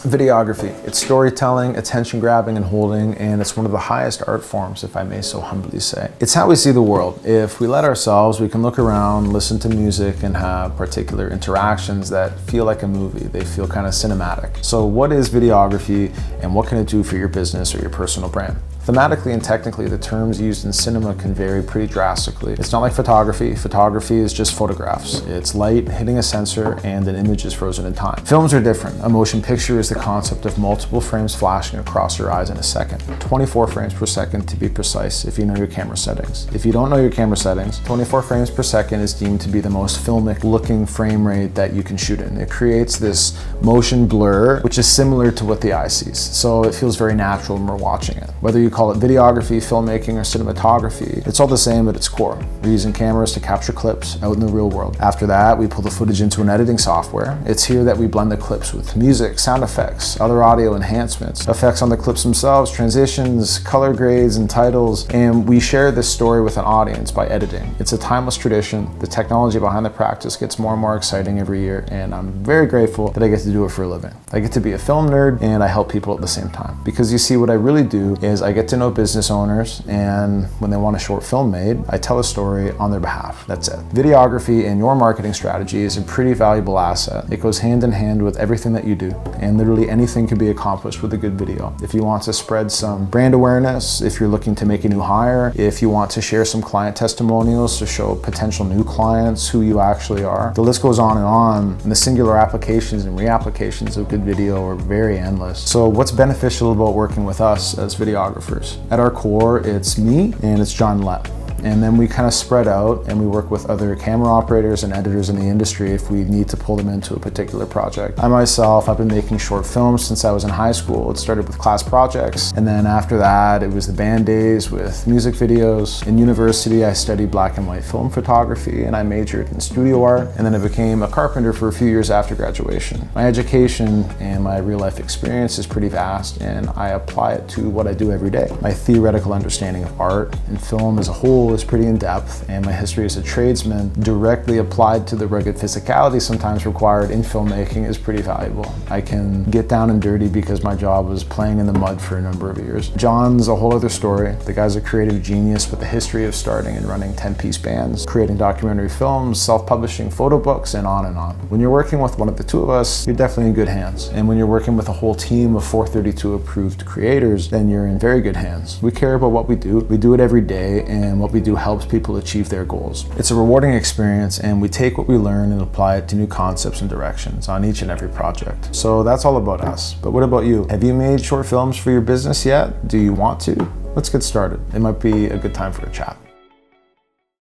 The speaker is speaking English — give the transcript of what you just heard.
Videography. It's storytelling, attention grabbing and holding, and it's one of the highest art forms, if I may so humbly say. It's how we see the world. If we let ourselves, we can look around, listen to music, and have particular interactions that feel like a movie. They feel kind of cinematic. So what is videography, and what can it do for your business or your personal brand? Thematically and technically, the terms used in cinema can vary pretty drastically. It's not like photography. Photography is just photographs. It's light hitting a sensor and an image is frozen in time. Films are different. A motion picture is the concept of multiple frames flashing across your eyes in a second. 24 frames per second to be precise if you know your camera settings. If you don't know your camera settings, 24 frames per second is deemed to be the most filmic looking frame rate that you can shoot in. It creates this motion blur, which is similar to what the eye sees. So it feels very natural when we're watching it. Whether you call it videography, filmmaking, or cinematography, it's all the same at its core. We're using cameras to capture clips out in the real world. After that, we pull the footage into an editing software. It's here that we blend the clips with music, sound effects, other audio enhancements, effects on the clips themselves, transitions, color grades, and titles, and we share this story with an audience by editing. It's a timeless tradition. The technology behind the practice gets more and more exciting every year, and I'm very grateful that I get to do it for a living. I get to be a film nerd, and I help people at the same time. Because you see, what I really do is I get to know business owners, and when they want a short film made, I tell a story on their behalf. That's it. Videography in your marketing strategy is a pretty valuable asset. It goes hand in hand with everything that you do, and literally anything can be accomplished with a good video. If you want to spread some brand awareness, if you're looking to make a new hire, if you want to share some client testimonials to show potential new clients who you actually are, the list goes on, and the singular applications and reapplications of good video are very endless. So what's beneficial about working with us as videographers? At our core, it's me and it's John Lett. And then we kind of spread out and we work with other camera operators and editors in the industry if we need to pull them into a particular project. I myself, I've been making short films since I was in high school. It started with class projects, and then after that it was the band days with music videos. In university I studied black and white film photography and I majored in studio art, and then I became a carpenter for a few years after graduation. My education and my real life experience is pretty vast, and I apply it to what I do every day. My theoretical understanding of art and film as a whole is pretty in-depth, and my history as a tradesman directly applied to the rugged physicality sometimes required in filmmaking is pretty valuable. I can get down and dirty because my job was playing in the mud for a number of years. John's a whole other story. The guy's a creative genius with a history of starting and running 10-piece bands, creating documentary films, self-publishing photo books, and on and on. When you're working with one of the two of us, you're definitely in good hands. And when you're working with a whole team of 432 approved creators, then you're in very good hands. We care about what we do it every day, and what we do helps people achieve their goals. It's a rewarding experience, and we take what we learn and apply it to new concepts and directions on each and every project. So that's all about us. But what about you? Have you made short films for your business yet? Do you want to? Let's get started. It might be a good time for a chat.